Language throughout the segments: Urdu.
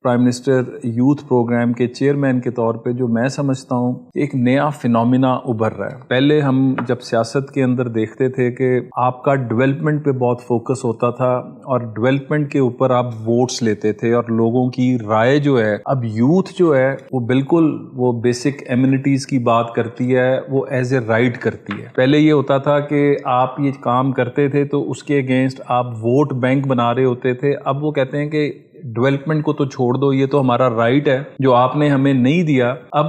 پرائم منسٹر یوتھ پروگرام کے چیئرمین کے طور پہ جو میں سمجھتا ہوں ایک نیا فینومینا ابھر رہا ہے. پہلے ہم جب سیاست کے اندر دیکھتے تھے کہ آپ کا ڈیولپمنٹ پہ بہت فوکس ہوتا تھا اور ڈیولپمنٹ کے اوپر آپ ووٹس لیتے تھے اور لوگوں کی رائے جو ہے, اب یوتھ جو ہے وہ بالکل وہ بیسک ایمینٹیز کی بات کرتی ہے, وہ ایز اے رائٹ کرتی ہے. پہلے یہ ہوتا تھا کہ آپ یہ کام کرتے تھے تو اس کے اگینسٹ آپ ووٹ بینک بنا رہے ہوتے تھے. اب وہ کہتے ہیں کہ ڈیولپمنٹ کو تو چھوڑ دو, یہ تو ہمارا رائٹ ہے جو آپ نے ہمیں نہیں دیا. اب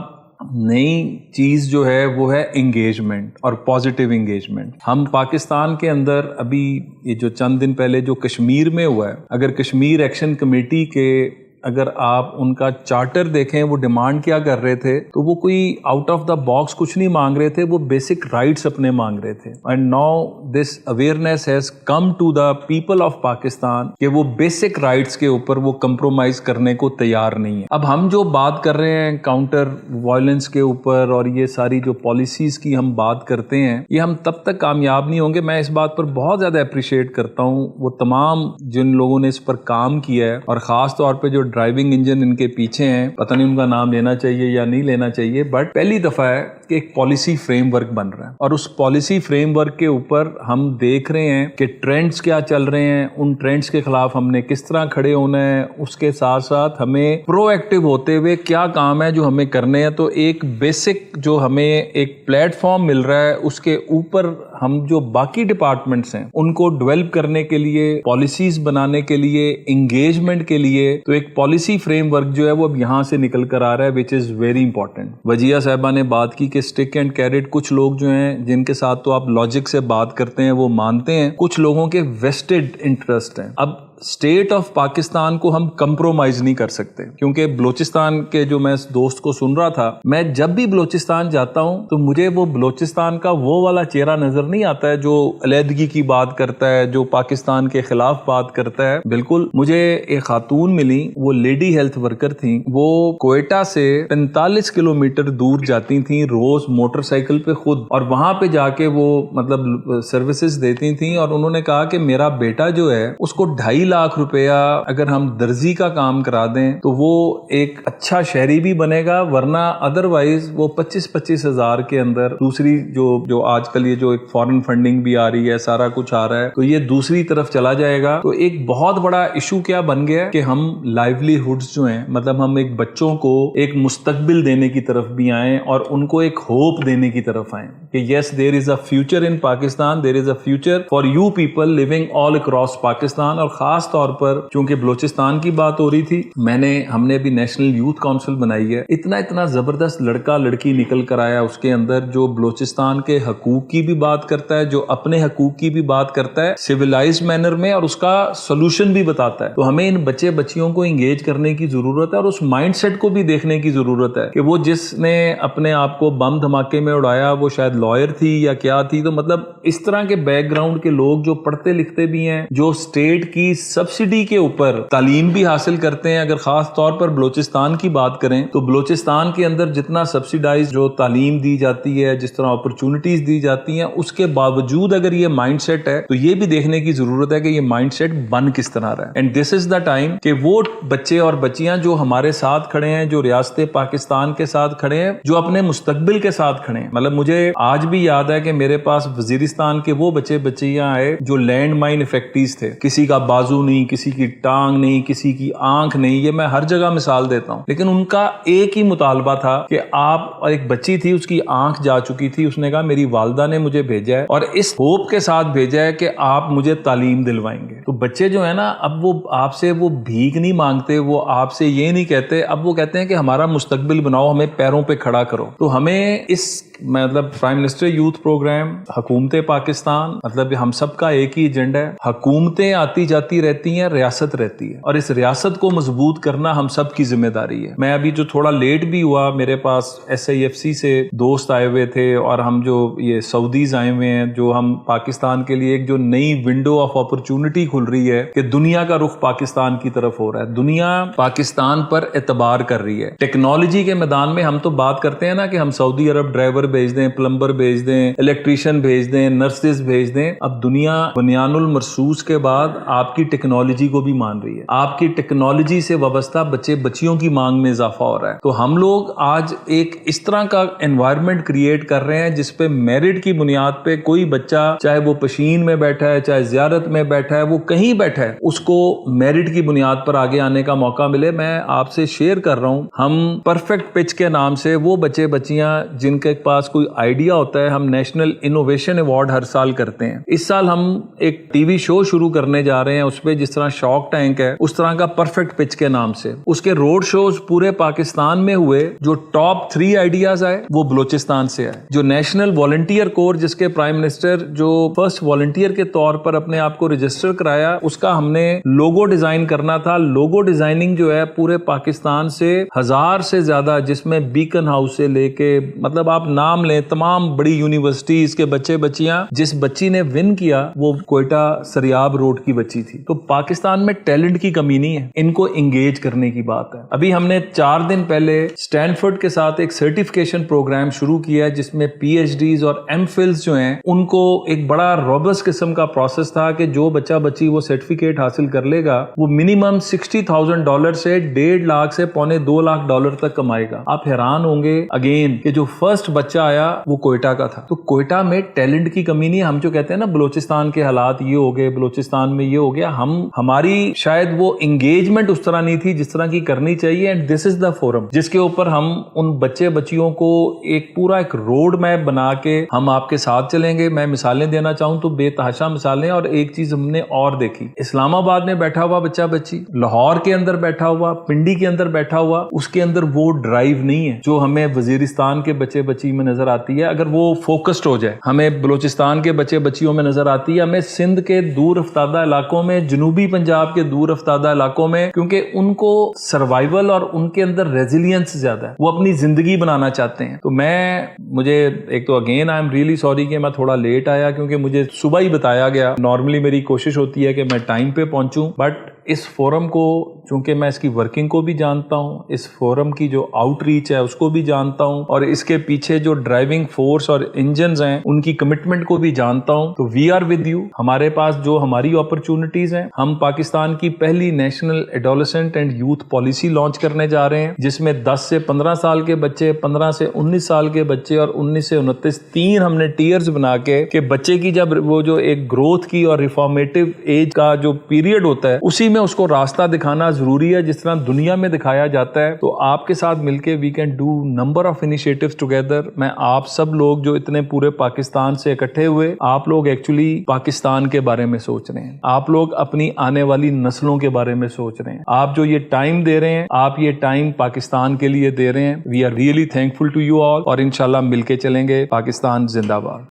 نئی چیز جو ہے وہ ہے انگیجمنٹ اور پازیٹیو انگیجمنٹ. ہم پاکستان کے اندر ابھی یہ جو چند دن پہلے جو کشمیر میں ہوا ہے, اگر کشمیر ایکشن کمیٹی کے اگر آپ ان کا چارٹر دیکھیں وہ ڈیمانڈ کیا کر رہے تھے تو وہ کوئی آؤٹ آف دا باکس کچھ نہیں مانگ رہے تھے, وہ بیسک رائٹس اپنے مانگ رہے تھے. And now this awareness has come to the people of Pakistan کہ وہ بیسک رائٹس کے اوپر وہ کمپرومائز کرنے کو تیار نہیں ہے. اب ہم جو بات کر رہے ہیں کاؤنٹر وائلنس کے اوپر اور یہ ساری جو پالیسیز کی ہم بات کرتے ہیں, یہ ہم تب تک کامیاب نہیں ہوں گے. میں اس بات پر بہت زیادہ اپریشیٹ کرتا ہوں وہ تمام جن لوگوں نے اس پر کام کیا ہے, اور خاص طور پہ جو ڈرائیونگ انجن ان کے پیچھے ہیں, پتہ نہیں ان کا نام لینا چاہیے یا نہیں لینا چاہیے, بٹ پہلی دفعہ ہے کہ ایک پالیسی فریم ورک بن رہا ہے اور اس پالیسی فریم ورک کے اوپر ہم دیکھ رہے ہیں کہ ٹرینڈز کیا چل رہے ہیں, ان ٹرینڈز کے خلاف ہم نے کس طرح کھڑے ہونا ہے, اس کے ساتھ ساتھ ہمیں پرو ایکٹیو ہوتے ہوئے کیا کام ہے جو ہمیں کرنے ہیں. تو ایک بیسک جو ہمیں ایک پلیٹ فارم مل رہا ہے, اس کے اوپر ہم جو باقی ڈپارٹمنٹس ہیں ان کو ڈیولپ کرنے کے لیے, پالیسیز بنانے کے لیے, انگیجمنٹ کے لیے, تو ایک پالیسی فریم ورک جو ہے وہ اب یہاں سے نکل کر آ رہا ہے, وچ از ویری امپورٹنٹ. وجیہ صاحبہ نے بات کی کہ اسٹک اینڈ کیرٹ, کچھ لوگ جو ہیں جن کے ساتھ تو آپ لاجک سے بات کرتے ہیں وہ مانتے ہیں, کچھ لوگوں کے ویسٹڈ انٹرسٹ ہیں. اب اسٹیٹ آف پاکستان کو ہم کمپرومائز نہیں کر سکتے, کیونکہ بلوچستان کے جو میں دوست کو سن رہا تھا, میں جب بھی بلوچستان جاتا ہوں تو مجھے وہ بلوچستان کا وہ والا چہرہ نظر نہیں آتا ہے جو علیحدگی کی بات کرتا ہے, جو پاکستان کے خلاف بات کرتا ہے. بالکل مجھے ایک خاتون ملی, وہ لیڈی ہیلتھ ورکر تھیں, وہ کوئٹہ سے 45 کلومیٹر دور جاتی تھیں روز موٹر سائیکل پہ خود, اور وہاں پہ جا کے وہ مطلب سروسز دیتی تھیں. اور انہوں نے کہا کہ میرا بیٹا جو ہے اس کو 2.5 لاکھ روپیہ اگر ہم درزی کا کام کرا دیں تو وہ ایک اچھا شہری بھی بنے گا, ورنہ ادروائز وہ 25 ہزار کے اندر دوسری جو آج کل یہ جو ایک فارن فنڈنگ بھی آ رہی ہے, سارا کچھ آ رہا ہے, تو یہ دوسری طرف چلا جائے گا. تو ایک بہت بڑا ایشو کیا بن گیا کہ ہم لائیولی ہوڈز جو ہیں, مطلب ہم ایک بچوں کو ایک مستقبل دینے کی طرف بھی آئیں اور ان کو ایک ہوپ دینے کی طرف آئیں کہ yes there is a future in Pakistan, there is a future for you people living all across Pakistan. اور خاص طور پر چونکہ بلوچستان کی بات ہو رہی تھی, ہم نے بھی نیشنل یوتھ کونسل بنائی ہے. اتنا زبردست لڑکا لڑکی نکل کر آیا اس کے اندر جو بلوچستان کے حقوق کی بھی بات کرتا ہے, جو اپنے حقوق کی بھی بات کرتا ہے سویلائزڈ مینر میں, اور اس کا سولوشن بھی بتاتا ہے. تو ہمیں ان بچے بچیوں کو انگیج کرنے کی ضرورت ہے اور اس مائنڈ سیٹ کو بھی دیکھنے کی ضرورت ہے کہ وہ جس نے اپنے آپ کو بم دھماکے میں اڑایا وہ شاید لائر تھی یا کیا تھی. تو مطلب اس طرح کے بیک گراؤنڈ کے لوگ جو پڑھتے لکھتے بھی ہیں, جو اسٹیٹ کی سبسڈی کے اوپر تعلیم بھی حاصل کرتے ہیں. اگر خاص طور پر بلوچستان کی بات کریں تو بلوچستان کے اندر جتنا سبسڈائز جو تعلیم دی جاتی ہے, جس طرح اپرچونٹیز دی جاتی ہیں, اس کے باوجود اگر یہ مائنڈ سیٹ ہے تو یہ بھی دیکھنے کی ضرورت ہے کہ یہ مائنڈ سیٹ بن کس طرح رہا ہے. And this is the time کہ وہ بچے اور بچیاں جو ہمارے ساتھ کھڑے ہیں, جو ریاست پاکستان کے ساتھ کھڑے ہیں, جو اپنے مستقبل کے ساتھ کھڑے ہیں. مطلب مجھے آج بھی یاد ہے کہ میرے پاس وزیرستان کے وہ بچے بچیاں آئے جو لینڈ مائن افیکٹیز تھے, کسی کا بازو نہیں, کسی کی ٹانگ نہیں, کسی کی آنکھ نہیں, یہ میں ہر جگہ مثال دیتا ہوں, لیکن ان کا ایک ہی مطالبہ تھا کہ آپ, اور ایک بچی تھی اس کی آنکھ جا چکی تھی, اس نے کہا میری والدہ نے مجھے بھیجا ہے اور اس ہوپ کے ساتھ بھیجا ہے کہ آپ مجھے تعلیم دلوائیں گے. تو بچے جو ہے نا, اب وہ آپ سے وہ بھیک نہیں مانگتے, وہ آپ سے یہ نہیں کہتے, اب وہ کہتے ہیں کہ ہمارا مستقبل بناؤ, ہمیں پیروں پہ کھڑا کرو. تو ہمیں اس مطلب پرائم منسٹر یوتھ پروگرام, حکومت پاکستان, مطلب ہم سب کا ایک ہی ایجنڈا ہے. حکومتیں آتی جاتی رہتی ہیں, ریاست رہتی ہے, اور اس ریاست کو مضبوط کرنا ہم سب کی ذمہ داری ہے. میں ابھی جو تھوڑا لیٹ بھی ہوا, میرے پاس SIFC سے دوست آئے ہوئے تھے اور ہم جو یہ سعودیز آئے ہوئے ہیں, جو ہم پاکستان کے لیے ایک جو نئی ونڈو آف اپرچونٹی کھل رہی ہے کہ دنیا کا رخ پاکستان کی طرف ہو رہا ہے, دنیا پاکستان پر اعتبار کر رہی ہے. ٹیکنالوجی کے میدان میں ہم تو بات کرتے ہیں نا کہ ہم سعودی عرب ڈرائیور بھیج دیں, پلمبر بھیج دیں, الیکٹریشین بھیج دیں, نرسز بھیج دیں. اب دنیا بنیان المرصوص کے بعد آپ کی ٹیکنالوجی کو بھی مان رہی ہے, آپ کی ٹیکنالوجی سے وابستہ بچے بچیوں کی مانگ میں اضافہ ہو رہا ہے. تو ہم لوگ آج ایک اس طرح کا انوائرمنٹ کریٹ کر رہے ہیں جس پہ میرٹ کی بنیاد پہ کوئی بچہ, چاہے وہ پشین میں بیٹھا ہے, چاہے زیارت میں بیٹھا ہے, وہ کہیں بیٹھا ہے, اس کو میرٹ کی بنیاد پر آگے آنے کا موقع ملے. میں آپ سے شیئر کر رہا ہوں, ہم پرفیکٹ پچ کے نام سے وہ بچے بچیاں جن کے پاس کوئی آئیڈیا ہوتا ہے, ہم نیشنل انوویشن ایوارڈ ہر سال کرتے ہیں. اس سال ہم ایک ٹی وی شو شروع کرنے جا رہے ہیں, اس پہ جس طرح شارک ٹینک ہے اس طرح کا پرفیکٹ پچ کے نام سے. اس کے روڈ شوز پورے پاکستان میں ہوئے. جو ٹاپ 3 آئیڈیاز آئے وہ بلوچستان سے آئے. جو نیشنل والنٹیئر کور, جس کے پرائم منسٹر جو فرسٹ والنٹیئر کے طور پر اپنے آپ کو رجسٹر کرایا, اس کا ہم نے لوگو ڈیزائن کرنا تھا. لوگو ڈیزائننگ جو ہے پورے پاکستان سے 1000 سے زیادہ, جس میں بیکن ہاؤس سے لے کے, مطلب آپ نام لیں, تمام بڑی یونیورسٹیز کے بچے بچیاں. جس بچی نے ون کیا وہ کوئٹہ سریاب روڈ کی بچی تھی. تو پاکستان میں ٹیلنٹ کی کمی نہیں ہے, ان کو انگیج کرنے کی بات ہے. ابھی ہم نے 4 دن پہلے اسٹینفورڈ کے ساتھ ایک سرٹیفکیشن پروگرام شروع کیا ہے جس میں پی ایچ ڈیز اور ایم فلز جو ہیں ان کو ایک بڑا روبسٹ قسم کا پروسیس تھا کہ جو بچہ بچی وہ سرٹیفکیٹ حاصل کر لے گا وہ منیمم $60,000 سے $1.5 لاکھ سے $2.25 لاکھ تک کمائے گا. آپ حیران ہوں گے اگین کہ جو فرسٹ بچہ آیا وہ کوئٹہ کا تھا. تو کوئٹہ میں ٹیلنٹ کی کمی نہیں ہے. ہم جو کہتے ہیں نا بلوچستان کے حالات یہ ہو گئے, بلوچستان میں یہ ہو گیا, ہماری شاید وہ انگیجمنٹ اس طرح نہیں تھی جس طرح کی کرنی چاہیے. And this is the forum جس کے اوپر ہم ان بچے بچیوں کو ایک پورا ایک روڈ میپ بنا کے ہم آپ کے ساتھ چلیں گے. میں مثالیں دینا چاہوں تو بے تحاشا مثالیں. اور ایک چیز ہم نے اور دیکھی, اسلام آباد میں بیٹھا ہوا بچہ بچی, لاہور کے اندر بیٹھا ہوا, پنڈی کے اندر بیٹھا ہوا, اس کے اندر وہ ڈرائیو نہیں ہے جو ہمیں وزیرستان کے بچے بچی میں نظر آتی ہے. اگر وہ فوکسڈ ہو جائے, ہمیں بلوچستان کے بچے بچیوں میں نظر آتی ہے, ہمیں سندھ کے دور افتادہ علاقوں میں, جنوبی پنجاب کے دور افتادہ علاقوں میں, کیونکہ ان کو سروائیول اور ان کے اندر ریزیلینس زیادہ ہے, وہ اپنی زندگی بنانا چاہتے ہیں. تو مجھے ایک تو again I am really sorry کہ میں تھوڑا لیٹ آیا, کیونکہ مجھے صبح ہی بتایا گیا. نارملی میری کوشش ہوتی ہے کہ میں ٹائم پہ پہنچوں, بٹ اس فورم کو چونکہ میں اس کی ورکنگ کو بھی جانتا ہوں, اس فورم کی جو آؤٹ ریچ ہے اس کو بھی جانتا ہوں, اور اس کے پیچھے جو ڈرائیونگ فورس اور انجنز ہیں ان کی کمٹمنٹ کو بھی جانتا ہوں. تو وی آر ود یو. ہمارے پاس جو ہماری اپرچونٹیز ہیں, ہم پاکستان کی پہلی national adolescent and youth policy launch کرنے جا رہے ہیں جس میں 10 سے 15 سال کے بچے, 15 سے 19 سال کے بچے اور 19 سے 29, 3 ہم نے ٹیئرز بنا کے کہ بچے کی جب وہ جو ایک گروتھ کی اور ریفارمیٹو ایج کا جو پیریڈ ہوتا ہے اسی میں اس کو راستہ دکھانا ضروری ہے جس طرح دنیا میں دکھایا جاتا ہے. تو آپ کے ساتھ مل کے we can do number of initiatives together. میں آپ سب لوگ جو اتنے پورے پاکستان سے اکٹھے ہوئے, آپ لوگ ایکچولی پاکستان کے بارے میں سوچ رہے ہیں, آپ لوگ اپنی آنے والی نسلوں کے بارے میں سوچ رہے ہیں. آپ جو یہ ٹائم دے رہے ہیں, آپ یہ ٹائم پاکستان کے لیے دے رہے ہیں. We are really thankful to you all, اور انشاءاللہ مل کے چلیں گے. پاکستان زندہ باد.